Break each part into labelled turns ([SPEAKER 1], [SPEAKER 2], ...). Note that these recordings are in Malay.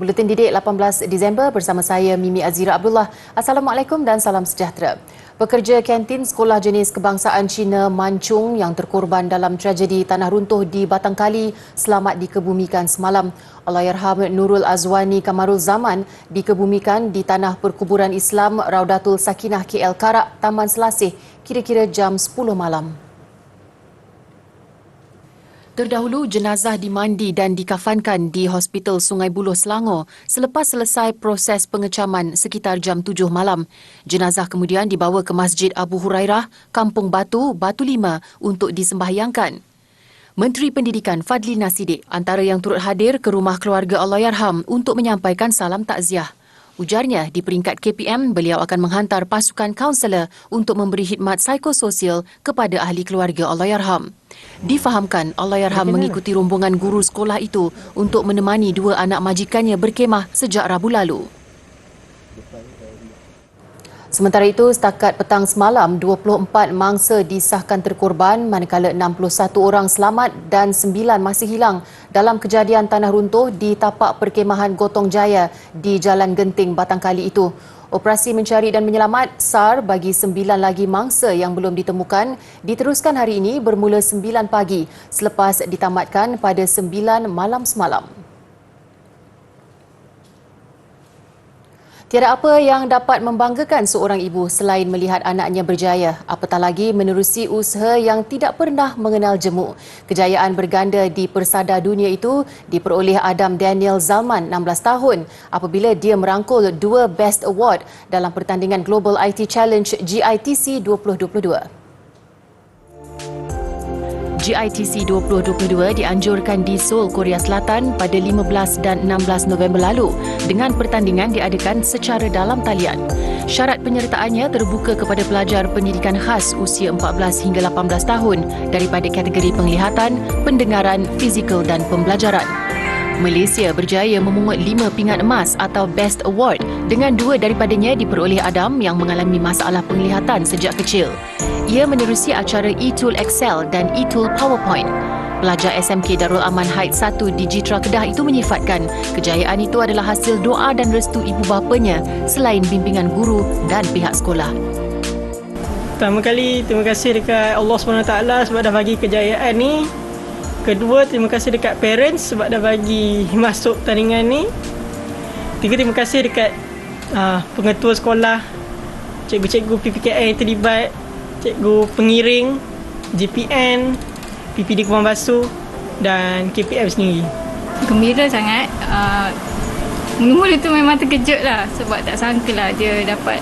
[SPEAKER 1] Buletin Didik 18 Disember bersama saya Mimi Azira Abdullah. Assalamualaikum dan salam sejahtera. Pekerja kantin sekolah jenis kebangsaan Cina Mancung yang terkorban dalam tragedi tanah runtuh di Batang Kali selamat dikebumikan semalam. Allahyarham Nurul Azwani Kamarul Zaman dikebumikan di tanah perkuburan Islam Raudatul Sakinah KL Karak, Taman Selasih kira-kira jam 10 malam. Terdahulu, jenazah dimandi dan dikafankan di Hospital Sungai Buloh, Selangor selepas selesai proses pengecaman sekitar jam 7 malam. Jenazah kemudian dibawa ke Masjid Abu Hurairah, Kampung Batu, Batu Lima untuk disembahyangkan. Menteri Pendidikan Fadlina Siddiq antara yang turut hadir ke rumah keluarga Allahyarham untuk menyampaikan salam takziah. Ujarnya, di peringkat KPM, beliau akan menghantar pasukan kaunselor untuk memberi khidmat psikososial kepada ahli keluarga Allahyarham. Difahamkan, Allahyarham mengikuti rombongan guru sekolah itu untuk menemani dua anak majikannya berkemah sejak Rabu lalu. Sementara itu, setakat petang semalam, 24 mangsa disahkan terkorban manakala 61 orang selamat dan 9 masih hilang dalam kejadian tanah runtuh di tapak perkemahan Gotong Jaya di Jalan Genting, Batang Kali itu. Operasi mencari dan menyelamat SAR bagi 9 lagi mangsa yang belum ditemukan diteruskan hari ini bermula 9 pagi selepas ditamatkan pada 9 malam semalam. Tiada apa yang dapat membanggakan seorang ibu selain melihat anaknya berjaya, apatah lagi menerusi usaha yang tidak pernah mengenal jemu. Kejayaan berganda di persada dunia itu diperoleh Adam Daniel Zalman, 16 tahun, apabila dia merangkul 2 Best Award dalam pertandingan Global IT Challenge GITC 2022. GITC 2022 dianjurkan di Seoul, Korea Selatan pada 15 dan 16 November lalu dengan pertandingan diadakan secara dalam talian. Syarat penyertaannya terbuka kepada pelajar pendidikan khas usia 14 hingga 18 tahun daripada kategori penglihatan, pendengaran, fizikal dan pembelajaran. Malaysia berjaya memungut 5 pingat emas atau Best Award dengan 2 daripadanya diperoleh Adam yang mengalami masalah penglihatan sejak kecil. Ia menerusi acara e-Tool Excel dan e-Tool PowerPoint. Pelajar SMK Darul Aman Heights 1 di Jitra Kedah itu menyifatkan kejayaan itu adalah hasil doa dan restu ibu bapanya selain bimbingan guru dan pihak sekolah.
[SPEAKER 2] Pertama kali, terima kasih dekat Allah SWT sebab dah bagi kejayaan ni. Kedua, terima kasih dekat parents sebab dah bagi masuk pertandingan ni. Tiga, terima kasih dekat pengetua sekolah, cikgu-cikgu PPKN yang terlibat, cikgu pengiring, JPN, PPD Kebun Basuh dan KPM sendiri.
[SPEAKER 3] Gembira sangat. Mula-mula tu memang terkejut lah sebab tak sangka lah dia dapat.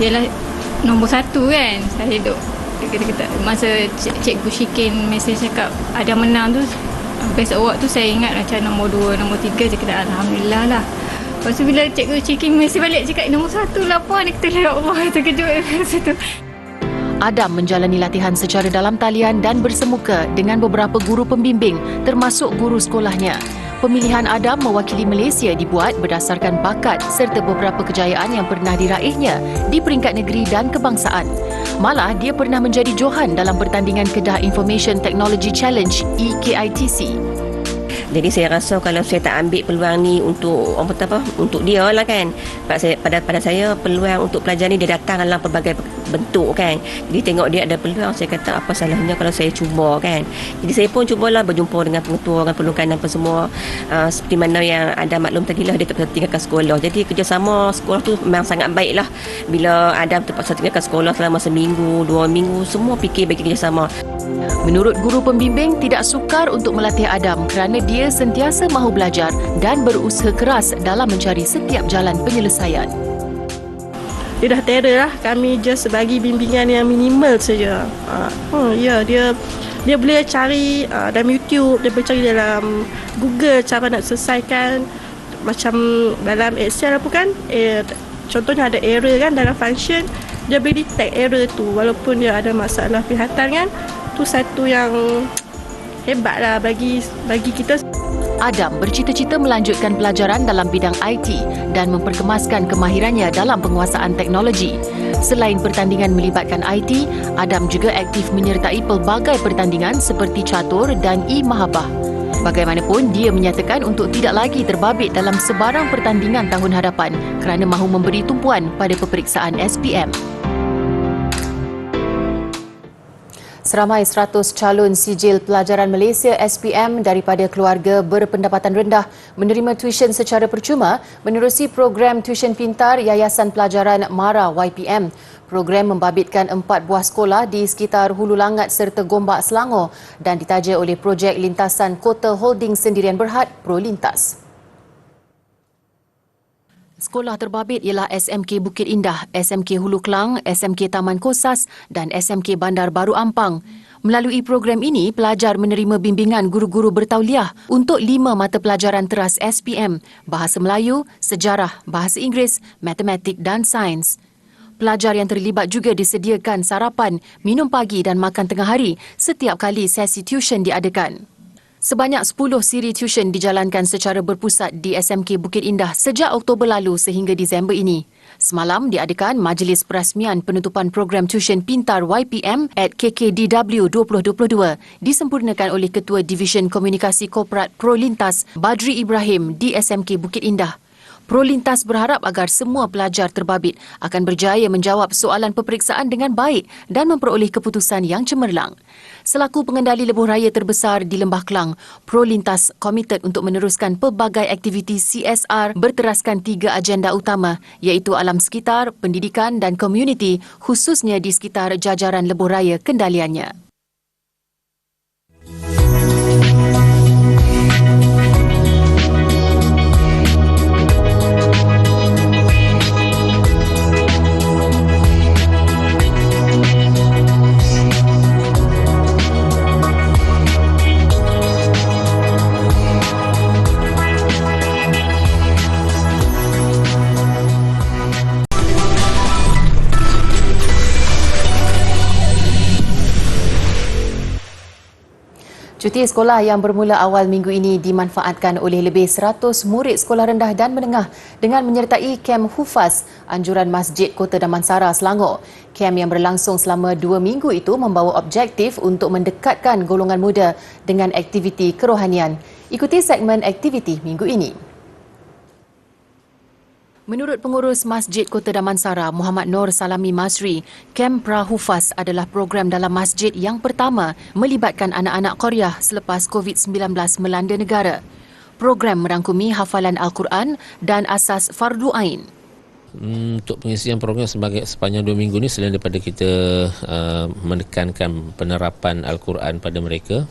[SPEAKER 3] Dia lah nombor 1 kan. Saya duduk dekat masa cikgu Syikin mesej cakap ada menang tu, Best Award tu, saya ingat macam nombor 2, nombor 3 je kata Alhamdulillah lah. Lepas tu bila cikgu Syikin mesej balik cakap nombor 1 lah puan, dia kata ya Allah, terkejut masa tu.
[SPEAKER 1] Adam menjalani latihan secara dalam talian dan bersemuka dengan beberapa guru pembimbing termasuk guru sekolahnya. Pemilihan Adam mewakili Malaysia dibuat berdasarkan bakat serta beberapa kejayaan yang pernah diraihnya di peringkat negeri dan kebangsaan. Malah, dia pernah menjadi johan dalam pertandingan Kedah Information Technology Challenge EKITC.
[SPEAKER 4] Jadi saya rasa kalau saya tak ambil peluang ni untuk untuk dia lah kan. Pada saya peluang untuk pelajar ni dia datang dalam pelbagai bentuk kan. Jadi tengok dia ada peluang, saya kata apa salahnya kalau saya cuba kan. Jadi saya pun cubalah berjumpa dengan pengetua, dengan pelukan dan apa semua. Seperti mana yang ada maklum tadi lah, dia terpaksa tinggalkan sekolah. Jadi kerjasama sekolah tu memang sangat baik lah. Bila Adam terpaksa tinggalkan sekolah selama seminggu, 2 minggu, semua fikir bagi kerjasama.
[SPEAKER 1] Menurut guru pembimbing, tidak sukar untuk melatih Adam kerana dia sentiasa mahu belajar dan berusaha keras dalam mencari setiap jalan penyelesaian.
[SPEAKER 2] Dia dah terror lah. Kami just bagi bimbingan yang minimal saja. Dia boleh cari dalam YouTube, dia boleh cari dalam Google cara nak selesaikan. Macam dalam Excel apa kan, contohnya ada error kan dalam function, dia boleh detect error tu walaupun dia ada masalah penglihatan kan. Tu satu yang hebat lah bagi kita.
[SPEAKER 1] Adam bercita-cita melanjutkan pelajaran dalam bidang IT dan memperkemaskan kemahirannya dalam penguasaan teknologi. Selain pertandingan melibatkan IT, Adam juga aktif menyertai pelbagai pertandingan seperti catur dan e-mahabah. Bagaimanapun, dia menyatakan untuk tidak lagi terbabit dalam sebarang pertandingan tahun hadapan kerana mahu memberi tumpuan pada peperiksaan SPM. Seramai 100 calon sijil pelajaran Malaysia SPM daripada keluarga berpendapatan rendah menerima tuition secara percuma menerusi program tuition pintar Yayasan Pelajaran MARA YPM. Program membabitkan 4 buah sekolah di sekitar Hulu Langat serta Gombak, Selangor dan ditaja oleh projek lintasan Kota Holding Sendirian Berhad Prolintas. Sekolah terbabit ialah SMK Bukit Indah, SMK Hulu Klang, SMK Taman Kosas dan SMK Bandar Baru Ampang. Melalui program ini, pelajar menerima bimbingan guru-guru bertauliah untuk 5 mata pelajaran teras SPM, Bahasa Melayu, Sejarah, Bahasa Inggeris, Matematik dan Sains. Pelajar yang terlibat juga disediakan sarapan, minum pagi dan makan tengah hari setiap kali sesi tuition diadakan. Sebanyak 10 siri tuition dijalankan secara berpusat di SMK Bukit Indah sejak Oktober lalu sehingga Disember ini. Semalam diadakan majlis perasmian penutupan program tuition pintar YPM at KKDW 2022 disempurnakan oleh Ketua Division Komunikasi Korporat Prolintas Badri Ibrahim di SMK Bukit Indah. Prolintas berharap agar semua pelajar terbabit akan berjaya menjawab soalan peperiksaan dengan baik dan memperoleh keputusan yang cemerlang. Selaku pengendali lebuh raya terbesar di Lembah Kelang, Prolintas komited untuk meneruskan pelbagai aktiviti CSR berteraskan 3 agenda utama iaitu alam sekitar, pendidikan dan komuniti khususnya di sekitar jajaran lebuh raya kendaliannya. Cuti sekolah yang bermula awal minggu ini dimanfaatkan oleh lebih 100 murid sekolah rendah dan menengah dengan menyertai kem Hufaz, anjuran Masjid Kota Damansara, Selangor. Kem yang berlangsung selama 2 minggu itu membawa objektif untuk mendekatkan golongan muda dengan aktiviti kerohanian. Ikuti segmen aktiviti minggu ini. Menurut pengurus Masjid Kota Damansara, Muhammad Nur Salami Masri, Kem Pra-Hufaz adalah program dalam masjid yang pertama melibatkan anak-anak Qaryah selepas COVID-19 melanda negara. Program merangkumi hafalan Al-Quran dan asas fardu ain.
[SPEAKER 5] Untuk pengisian program sepanjang 2 minggu ni, selain daripada kita menekankan penerapan Al-Quran pada mereka,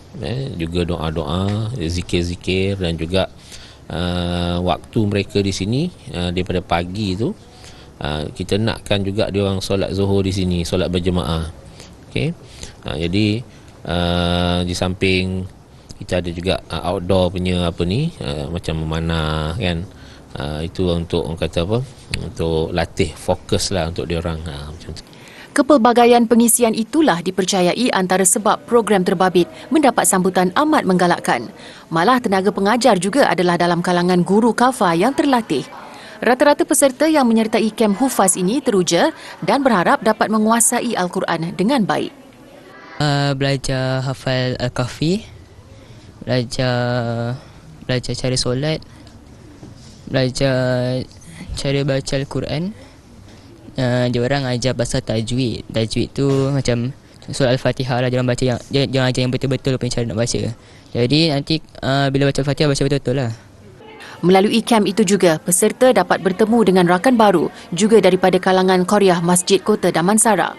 [SPEAKER 5] juga doa-doa, zikir-zikir dan juga waktu mereka di sini daripada pagi tu kita nakkan juga dia orang solat Zuhur di sini, solat berjemaah. Okey. Jadi di samping kita ada juga outdoor punya macam memanah kan. Itu untuk orang kata untuk latih fokus lah untuk dia orang macam tu.
[SPEAKER 1] Kepelbagaian pengisian itulah dipercayai antara sebab program terbabit mendapat sambutan amat menggalakkan. Malah tenaga pengajar juga adalah dalam kalangan guru kafa yang terlatih. Rata-rata peserta yang menyertai kem Hufaz ini teruja dan berharap dapat menguasai Al-Quran dengan baik.
[SPEAKER 6] Belajar hafal Al-Kahfi, belajar cara solat, belajar cara baca Al-Quran. Dia orang ajar pasal tajwid. Tajwid tu macam surah Al-Fatihah lah, dia orang baca jangan ajar yang betul-betul punya cara nak baca. Jadi nanti bila baca Al-Fatihah baca betul-betul lah.
[SPEAKER 1] Melalui kem itu juga, peserta dapat bertemu dengan rakan baru juga daripada kalangan Qaryah Masjid Kota Damansara.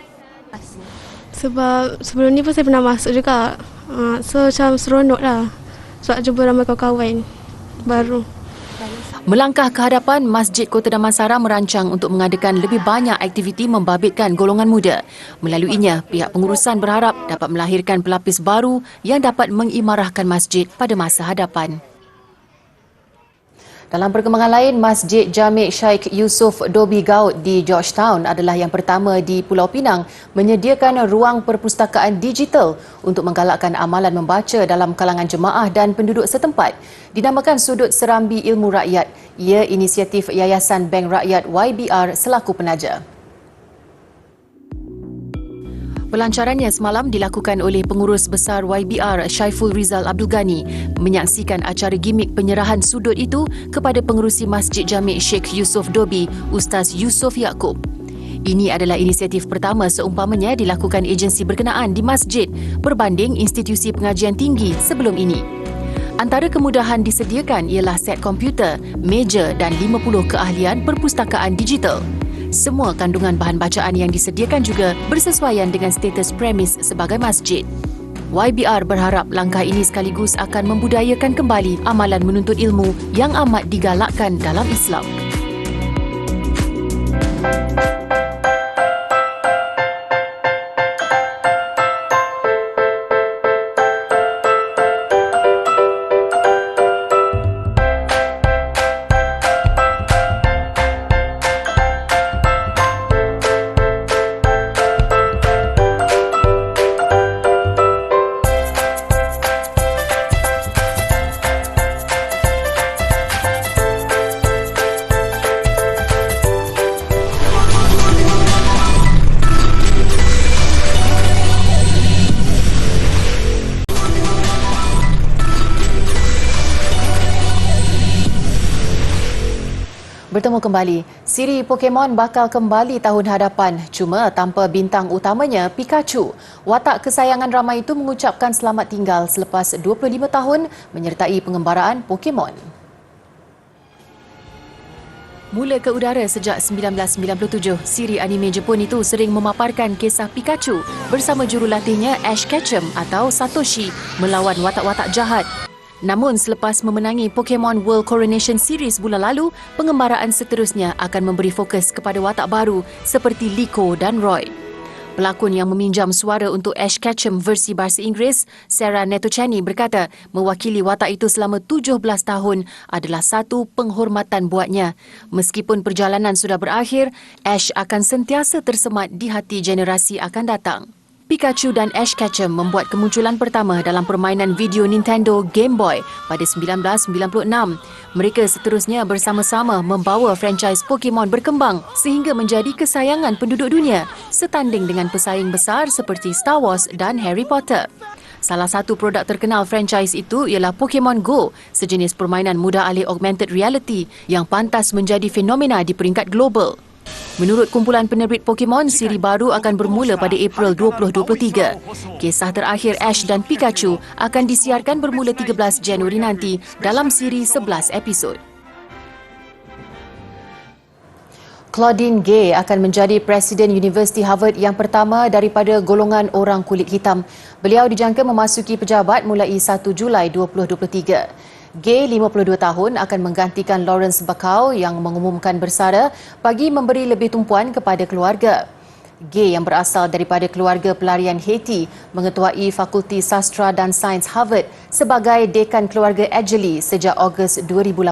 [SPEAKER 7] Sebab sebelum ni pun saya pernah masuk juga. So macam seronok lah. Sebab jumpa ramai kawan-kawan baru.
[SPEAKER 1] Melangkah ke hadapan, Masjid Kota Damansara merancang untuk mengadakan lebih banyak aktiviti membabitkan golongan muda. Melaluinya, pihak pengurusan berharap dapat melahirkan pelapis baru yang dapat mengimarahkan masjid pada masa hadapan. Dalam perkembangan lain, Masjid Jami' Sheikh Yusof Dobi Gaut di Georgetown adalah yang pertama di Pulau Pinang menyediakan ruang perpustakaan digital untuk menggalakkan amalan membaca dalam kalangan jemaah dan penduduk setempat. Dinamakan Sudut Serambi Ilmu Rakyat, ia inisiatif Yayasan Bank Rakyat YBR selaku penaja. Pelancarannya semalam dilakukan oleh Pengurus Besar YBR Syaiful Rizal Abdul Ghani menyaksikan acara gimik penyerahan sudut itu kepada Pengerusi Masjid Jami' Sheikh Yusof Dobi, Ustaz Yusof Yaakob. Ini adalah inisiatif pertama seumpamanya dilakukan agensi berkenaan di masjid berbanding institusi pengajian tinggi sebelum ini. Antara kemudahan disediakan ialah set komputer, meja dan 50 keahlian perpustakaan digital. Semua kandungan bahan bacaan yang disediakan juga bersesuaian dengan status premis sebagai masjid. YBR berharap langkah ini sekaligus akan membudayakan kembali amalan menuntut ilmu yang amat digalakkan dalam Islam. Bertemu kembali, siri Pokemon bakal kembali tahun hadapan cuma tanpa bintang utamanya Pikachu. Watak kesayangan ramai itu mengucapkan selamat tinggal selepas 25 tahun menyertai pengembaraan Pokemon. Mula ke udara sejak 1997, siri anime Jepun itu sering memaparkan kisah Pikachu bersama jurulatihnya Ash Ketchum atau Satoshi melawan watak-watak jahat. Namun selepas memenangi Pokemon World Coronation Series bulan lalu, pengembaraan seterusnya akan memberi fokus kepada watak baru seperti Liko dan Roy. Pelakon yang meminjam suara untuk Ash Ketchum versi bahasa Inggeris, Sarah Netocani berkata mewakili watak itu selama 17 tahun adalah satu penghormatan buatnya. Meskipun perjalanan sudah berakhir, Ash akan sentiasa tersemat di hati generasi akan datang. Pikachu dan Ash Ketchum membuat kemunculan pertama dalam permainan video Nintendo Game Boy pada 1996. Mereka seterusnya bersama-sama membawa franchise Pokemon berkembang sehingga menjadi kesayangan penduduk dunia, setanding dengan pesaing besar seperti Star Wars dan Harry Potter. Salah satu produk terkenal franchise itu ialah Pokemon Go, sejenis permainan mudah alih augmented reality yang pantas menjadi fenomena di peringkat global. Menurut kumpulan penerbit Pokemon, siri baru akan bermula pada April 2023. Kisah terakhir Ash dan Pikachu akan disiarkan bermula 13 Januari nanti dalam siri 11 episod. Claudine Gay akan menjadi Presiden Universiti Harvard yang pertama daripada golongan orang kulit hitam. Beliau dijangka memasuki pejabat mulai 1 Julai 2023. Gay, 52 tahun, akan menggantikan Lawrence Bakau yang mengumumkan bersara bagi memberi lebih tumpuan kepada keluarga. Gay yang berasal daripada keluarga pelarian Haiti mengetuai Fakulti Sastra dan Sains Harvard sebagai dekan keluarga Edgley sejak Ogos 2018.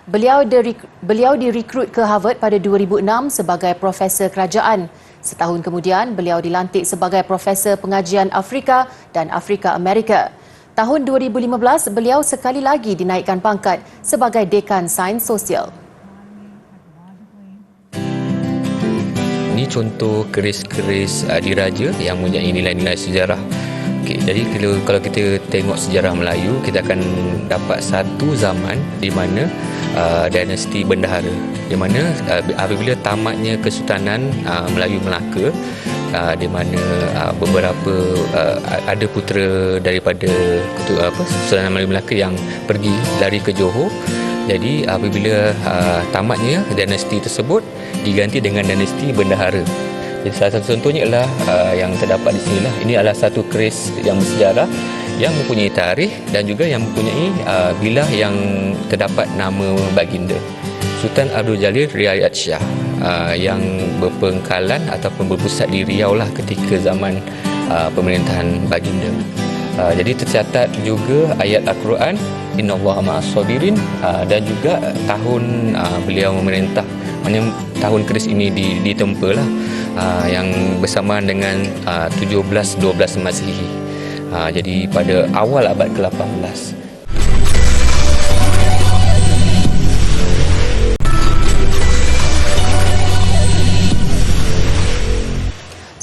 [SPEAKER 1] Beliau direkrut ke Harvard pada 2006 sebagai profesor kerajaan. Setahun kemudian, beliau dilantik sebagai profesor pengajian Afrika dan Afrika Amerika. Tahun 2015, beliau sekali lagi dinaikkan pangkat sebagai dekan sains sosial.
[SPEAKER 8] Ini contoh keris-keris diraja yang mempunyai nilai-nilai sejarah. Okay, jadi kalau kita tengok sejarah Melayu, kita akan dapat satu zaman di mana dinasti bendahara, di mana apabila tamatnya Kesultanan Melayu Melaka, di mana beberapa ada putera daripada Kesultanan Melayu Melaka yang pergi lari ke Johor. Jadi apabila tamatnya dinasti tersebut diganti dengan dinasti bendahara. Jadi salah satu contohnya adalah yang terdapat di sini lah. Ini adalah satu keris yang bersejarah yang mempunyai tarikh dan juga yang mempunyai bilah yang terdapat nama baginda Sultan Abdul Jalil Riayat Shah yang berpengkalan ataupun berpusat di Riau lah ketika zaman pemerintahan baginda. Jadi tercatat juga ayat Al-Quran Innallaha ma'as-sabirin dan juga tahun beliau memerintah, maknanya tahun keris ini ditempalah yang bersamaan dengan 1712 Masihi. Jadi pada awal abad ke-18.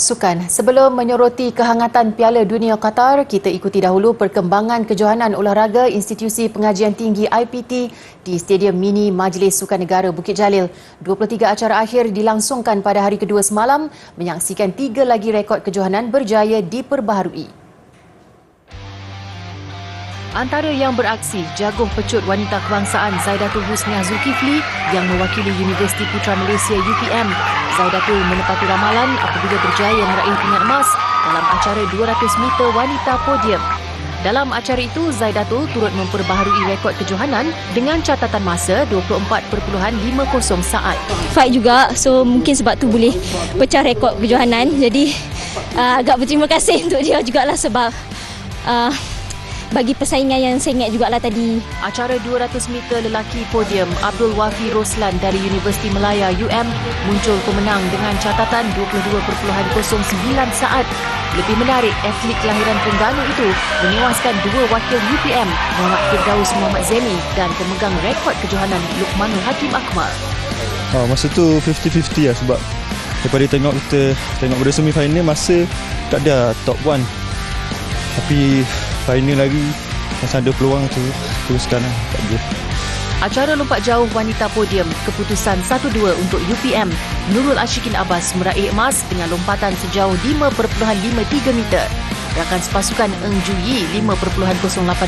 [SPEAKER 1] Sukan. Sebelum menyoroti kehangatan Piala Dunia Qatar, kita ikuti dahulu perkembangan kejohanan olahraga Institusi Pengajian Tinggi IPT di Stadium Mini Majlis Sukan Negara Bukit Jalil. 23 acara akhir dilangsungkan pada hari kedua semalam, menyaksikan 3 lagi rekod kejohanan berjaya diperbaharui. Antara yang beraksi, jaguh pecut wanita kebangsaan Zaidatul Husniah Zulkifli yang mewakili Universiti Putra Malaysia UPM. Zaidatul menepati ramalan apabila berjaya meraih pingat emas dalam acara 200 meter wanita podium. Dalam acara itu, Zaidatul turut memperbaharui rekod kejohanan dengan catatan masa 24.50 saat.
[SPEAKER 9] Fight juga, so mungkin sebab tu boleh pecah rekod kejohanan. Jadi agak berterima kasih untuk dia jugalah sebab bagi persaingan yang saya ingat jugalah tadi.
[SPEAKER 1] Acara 200 meter lelaki podium, Abdul Wafi Roslan dari Universiti Melaya UM muncul pemenang dengan catatan 22.09 saat. Lebih menarik, atlet kelahiran Terengganu itu menewaskan 2 wakil UPM, Muhammad Firdaus Muhammad Zeni dan pemegang rekod kejohanan Luqmanul Hakim Akmal.
[SPEAKER 10] Masa tu 50-50 lah sebab daripada kita tengok pada semi-final masa tak ada top 1. Tapi final lagi masa ada peluang tu teruskan lah, tak boleh.
[SPEAKER 1] Acara lompat jauh wanita podium, keputusan 1-2 untuk UPM. Nurul Ashikin Abbas meraih emas dengan lompatan sejauh 5.53 meter. Rakan sepasukan Eng Ju Yi 5.08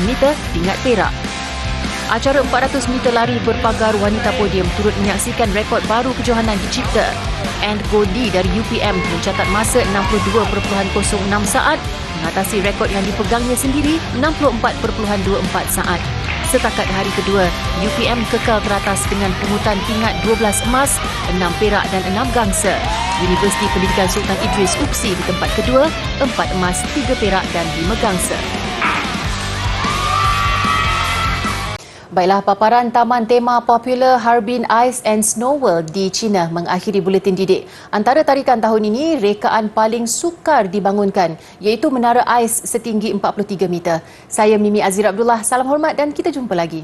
[SPEAKER 1] meter tingkat perak. Acara 400 meter lari berpagar wanita podium turut menyaksikan rekod baru kejohanan dicipta. And Goldie dari UPM mencatat masa 62.06 saat, mengatasi rekod yang dipegangnya sendiri 64.24 saat. Setakat hari kedua, UPM kekal teratas dengan pungutan pingat 12 emas, 6 perak dan 6 gangsa. Universiti Pendidikan Sultan Idris UPSI di tempat kedua, 4 emas, 3 perak dan 5 gangsa. Baiklah, paparan Taman Tema Popular Harbin Ice and Snow World di China mengakhiri buletin didik. Antara tarikan tahun ini, rekaan paling sukar dibangunkan iaitu menara ais setinggi 43 meter. Saya Mimi Azira Abdullah, salam hormat dan kita jumpa lagi.